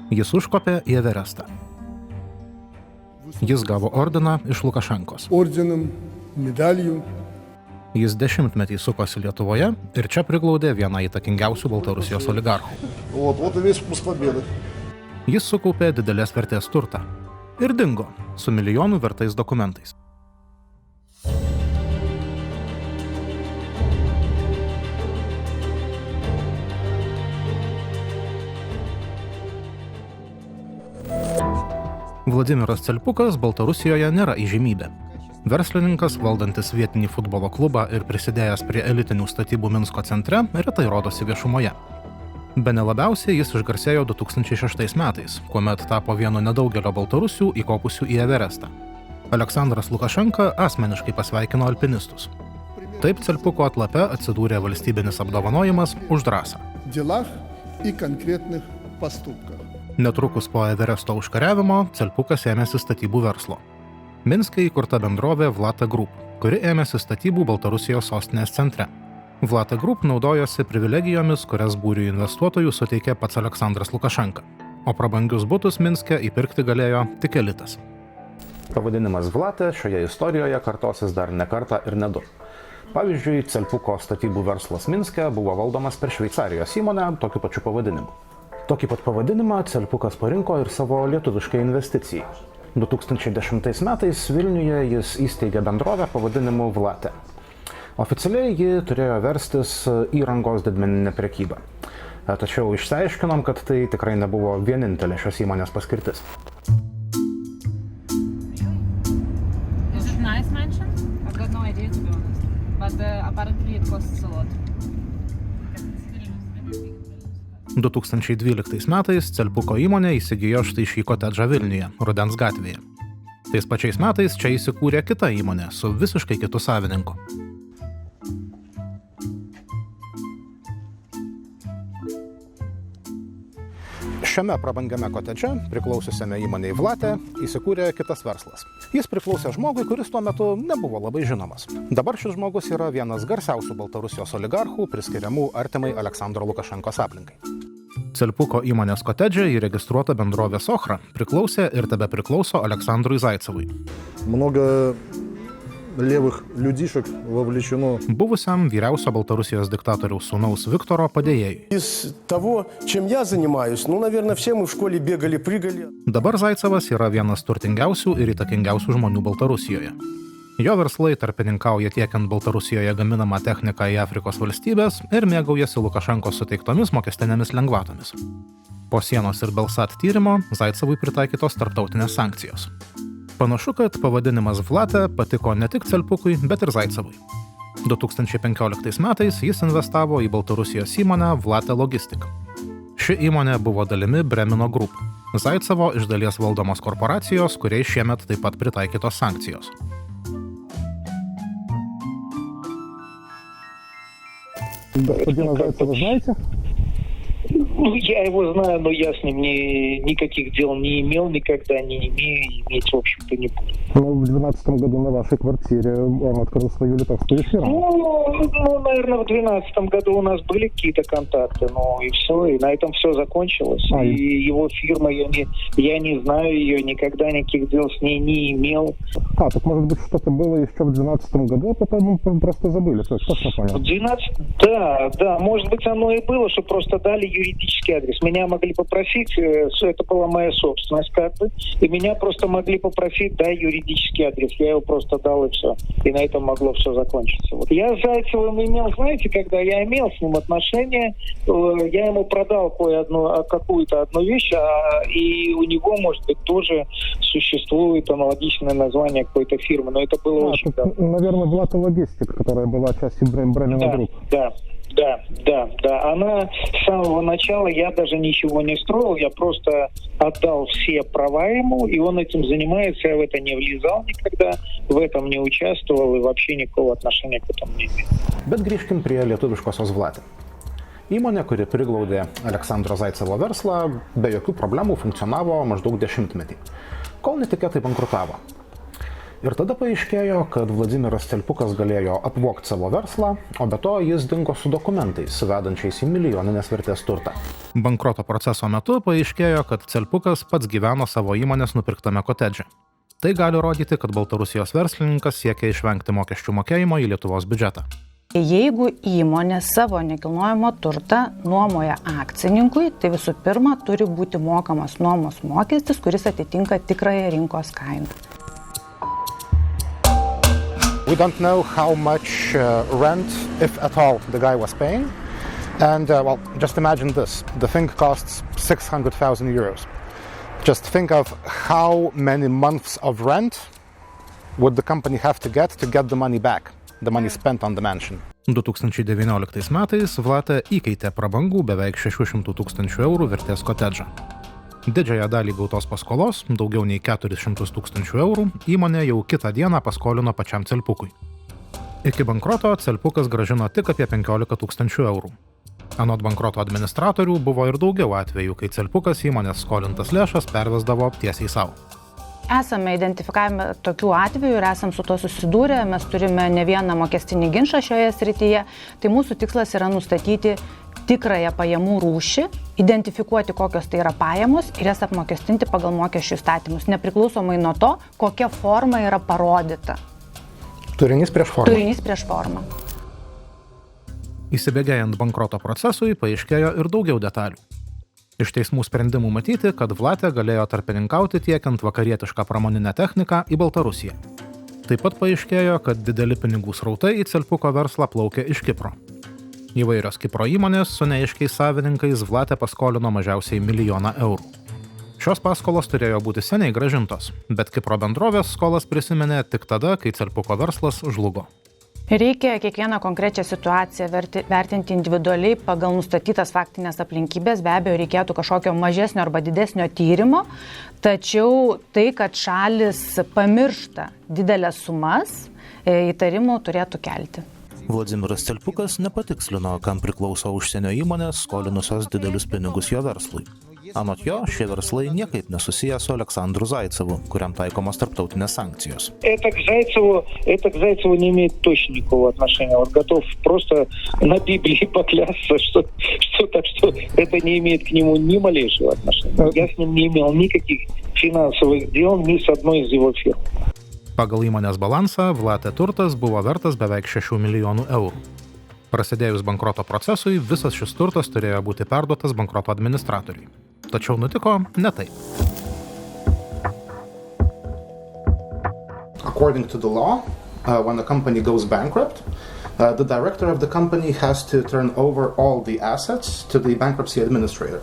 Jis užkopė į Everestą. Jis gavo ordiną iš Lukašenkos. Орденом, медалью. Jis 10-metį sukosi Lietuvoje ir čia priglaudė vieną įtakingiausių Baltarusijos oligarchų. Вот и весь вкус победы. Jis sukaupė didelės vertės turtą ir dingo su milijonų vertais dokumentais. Vladimiras Celpukas Baltarusijoje nėra įžymybė. Verslininkas, valdantis vietinį futbolo klubą ir prisidėjęs prie elitinių statybų Minsko centre, retai rodosi viešumoje. Bene labiausiai jis išgarsėjo 2006 metais, kuomet tapo vienu nedaugelio baltarusių įkopusių į Everestą. Aleksandras Lukašenka asmeniškai pasveikino alpinistus. Taip Celpuko atlape atsidūrė valstybinis apdovanojimas už drąsą. Делах и конкретных поступках. Netrukus po Everesto užkariavimo Celpukas ėmėsi statybų verslo. Minske įkurta bendrovė Vlata Group, kuri ėmėsi statybų Baltarusijos sostinės centre. Vlata Group naudojosi privilegijomis, kurias būrių investuotojų suteikė pats Aleksandras Lukašenka, o prabangius butus Minske įpirkti galėjo tik elitas. Pavadinimas Vlata šioje istorijoje kartosis dar ne kartą ir ne du. Pavyzdžiui, Celpuko statybų verslas Minske buvo valdomas per Šveicarijos įmonę tokiu pačiu pavadinimu. Tokį pat pavadinimą Celpukas parinko ir savo lietuviškai investicijai. 2010 metais Vilniuje jis įsteigė bendrovę pavadinimu Vlate. Oficialiai ji turėjo verstis įrangos didmeninę prekybą. Tačiau išsiaiškinom, kad tai tikrai nebuvo vienintelė šios įmonės paskirtis. Is it nice mansion? I've got no idea, to be honest. But apparently it costs a lot. 2012 metais Celpuko įmonė įsigijo štai šį kotedžą Vilniuje, Rudens gatvėje. Tais pačiais metais čia įsikūrė kita įmonė su visiškai kitu savininku. Šiame prabangiame kotedže, priklausiusiame įmonei Vlate, įsikūrė kitas verslas. Jis priklausė žmogui, kuris tuo metu nebuvo labai žinomas. Dabar šis žmogus yra vienas garsiausių Baltarusijos oligarchų, priskiriamų artimai Aleksandro Lukašenkos aplinkai. Celpuko įmonės kotedže įregistruota bendrovė Sochra priklausė ir tebepriklauso Aleksandrui Zaicevui. Много левых людишек вовлечено. Buvusiam vyriausio Baltarusijos diktatoriaus sūnaus Viktoro padėjėjui. Из того, чем я занимаюсь, наверное, все мы в школе бегали, прыгали. Dabar Zaicevas yra vienas turtingiausių ir įtakingiausių žmonių Baltarusijoje. Jo verslai tarpininkauja tiekiant Baltarusijoje gaminamą techniką į Afrikos valstybės ir mėgaujasi Lukašenkos suteiktomis mokestinėmis lengvatomis. Po sienos ir Belsat tyrimo Zaicevui pritaikytos tarptautinės sankcijos. Panašu, kad pavadinimas Vlate patiko ne tik Celpukui, bet ir Zaicevui. 2015 metais jis investavo į Baltarusijos įmonę Vlate Logistik. Ši įmonė buvo dalimi Bremino Group, Zaicevo iš dalies valdomos korporacijos, kuriai šiemet taip pat pritaikytos sankcijos. Господина Зайцева знаете? Я его знаю, но я с ним никаких дел не имел, никогда не имею, иметь, в общем-то, не буду. В 2012 году на вашей квартире он открыл свою литовскую фирму. Наверное, в 2012 году у нас были какие-то контакты, и все, и на этом все закончилось. И его фирма, я не знаю ее, никогда никаких дел с ней не имел. Так может быть, что-то было еще в 2012 году, а потом мы просто забыли. Точно понял. В 2012? Да, может быть, оно и было, что просто дали юридический адрес. Меня могли попросить, это была моя собственность как бы, и меня просто могли попросить, дай юридический адрес. Я его просто дал, и все. И на этом могло все закончиться. Вот. Я с Зайцевым имел, знаете, когда я имел с ним отношения, я ему продал какую-то одну вещь, и у него, может быть, тоже существует аналогичное название какой-то фирмы, но это было очень давно. Наверное, Влата Логистик, которая была частью Бремена Групп. Да. Она с самого начала, я даже ничего не строил, я просто отдал все права ему, и он этим занимается, я в это не влезал никогда, в этом не участвовал и вообще никакого отношения к этому не имею. Bet grįžkim prie lietuviškosios Vlate. Įmonė, kuri priglaudė Aleksandro Zaicevo verslą, be jokių problemų funkcionavo maždaug 10 metį, kol netikėtai bankrutavo. Ir tada paaiškėjo, kad Vladimiras Celpukas galėjo apvogti savo verslą, o be to jis dingo su dokumentais, vedančiais į milijoninės vertės turtą. Bankroto proceso metu paaiškėjo, kad Celpukas pats gyveno savo įmonės nupirktame kotedže. Tai gali rodyti, kad Baltarusijos verslininkas siekia išvengti mokesčių mokėjimo į Lietuvos biudžetą. Jeigu įmonė savo nekilnojamo turtą nuomoja akcininkui, tai visų pirma turi būti mokamas nuomos mokestis, kuris atitinka tikrąją rinkos kainą. We don't know how much rent, if at all, the guy was paying. And, just imagine this. The thing costs 600,000 euros. Just think of how many months of rent would the company have to get the money back, the money spent on the mansion. 2019 metais Vlata įkeitė prabangų beveik 600 000 eurų vertės kotedžą. Didžiąją dalį gautos paskolos, daugiau nei 400 000 eurų, įmonė jau kitą dieną paskolino pačiam Celpukui. Iki bankroto Celpukas grąžino tik apie 15 000 eurų. Anot bankroto administratorių buvo ir daugiau atvejų, kai Celpukas įmonės skolintas lėšas pervesdavo tiesiai savo. Esame identifikavę tokių atvejų ir esam su to susidūrę, mes turime ne vieną mokestinį ginčą šioje srityje, tai mūsų tikslas yra nustatyti tikrąją pajamų rūšį, identifikuoti, kokios tai yra pajamos ir jas apmokestinti pagal mokesčių įstatymus, nepriklausomai nuo to, kokia forma yra parodyta. Turinys prieš formą. Turinys prieš formą. Įsibėgėjant bankroto procesui paaiškėjo ir daugiau detalių. Iš teismų sprendimų matyti, kad Vlatė galėjo tarpininkauti tiekiant vakarietišką pramoninę techniką į Baltarusiją. Taip pat paaiškėjo, kad dideli pinigų srautai į Celpuko verslą plaukė iš Kipro. Įvairios Kipro įmonės su neaiškiais savininkais Vlatė paskolino mažiausiai 1 000 000 eurų. Šios paskolos turėjo būti seniai grąžintos, bet Kipro bendrovės skolas prisiminė tik tada, kai Celpuko verslas žlugo. Reikia kiekvieną konkrečią situaciją vertinti individualiai pagal nustatytas faktinės aplinkybės. Be abejo, reikėtų kažkokio mažesnio arba didesnio tyrimo, tačiau tai, kad šalis pamiršta didelės sumas, įtarimų turėtų kelti. Vladimiras Celpukas nepatikslino, kam priklauso užsienio įmonės skolinusios didelius pinigus jo verslui. Anot jo, šie verslai niekaip nesusiję su Aleksandru Zaicevu, kuriam taikomos tarptautinės sankcijos. Это к Зайцеву не имеет точно никакого отношения. Вот готов просто на Библии поклясться, что это не имеет к нему ни малейшего отношения. Я с ним не имел никаких финансовых дел ни с одной из его фирм. Pagal įmonės balansą, Vlatė turtas buvo vertas beveik 6 milijonų eurų. Prasidėjus bankroto procesui, visas šis turtas turėjo būti perduotas bankroto administratoriui. Tačiau nutiko ne taip. According to the law, when a company goes bankrupt, the director of the company has to turn over all the assets to the bankruptcy administrator.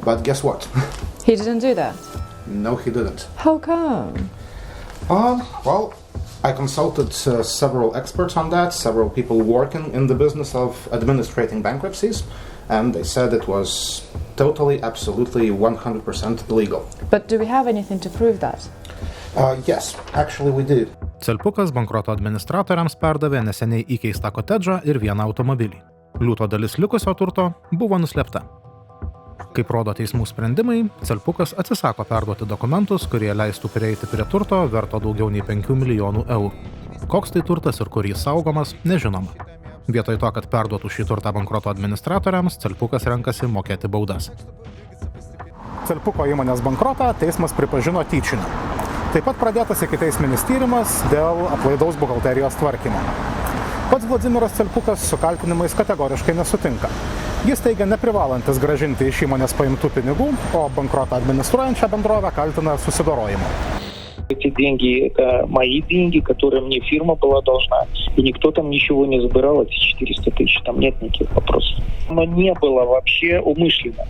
But guess what? He didn't do that? No, he didn't. How come? I consulted several experts on that, several people working in the business of administrating bankruptcies, and they said it was totally, absolutely, 100% illegal. But do we have anything to prove that? Yes, actually we do. Celpukas bankroto administratoriams perdavė neseniai įkeistą kotedžą ir vieną automobilį. Liūto dalis likusio turto buvo nuslėpta. Kaip rodo teismų sprendimai, Celpukas atsisako perduoti dokumentus, kurie leistų prieiti prie turto verto daugiau nei 5 milijonų eurų. Koks tai turtas ir kur jis saugomas, nežinoma. Vietoj to, kad perduotų šį turtą bankroto administratoriams, Celpukas renkasi mokėti baudas. Celpuko įmonės bankrotą teismas pripažino tyčiniu. Taip pat pradėtas ikiteisminis tyrimas dėl aplaidaus buhalterijos tvarkymo. Pats Vladimiras Celpukas su kaltinimais kategoriškai nesutinka. Jis teigia neprivalantis grąžinti iš įmonės paimtų pinigų, o bankrotą administruojančią bendrovę kaltina susidorojimu. Эти деньги – это мои деньги, которые мне фирма была должна. И никто там ничего не забирал, эти 400 тысяч. Там нет никаких вопросов. Оно не было вообще умышленно.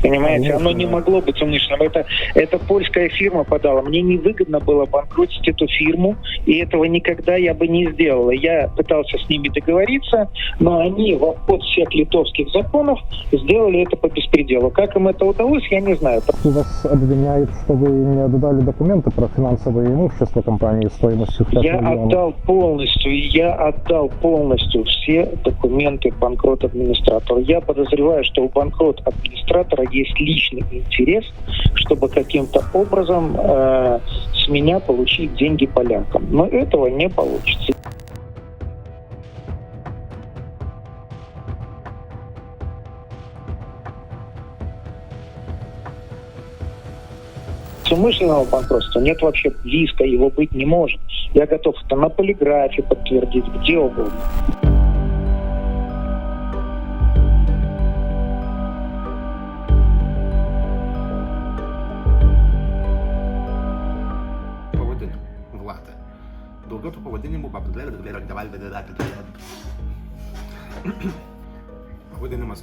Понимаете? Оно не могло быть умышленным. Это польская фирма подала. Мне невыгодно было банкротить эту фирму. И этого никогда я бы не сделал. Я пытался с ними договориться, но они в обход всех литовских законов сделали это по беспределу. Как им это удалось, я не знаю. Вас обвиняют, что вы не отдали документы про финансовое имущество компании стоимостью 5 миллионов. Я отдал полностью все документы банкрот-администратору. Я подозреваю, что у банкрот-администратора есть личный интерес, чтобы каким-то образом с меня получить деньги полякам. Но этого не получится. Умышленного банкротства нет вообще близко, его быть не может. Я готов это на полиграфе подтвердить, где угодно. Pavadinimų. Vlata. Daugiau tų pavadinimų pavadinimas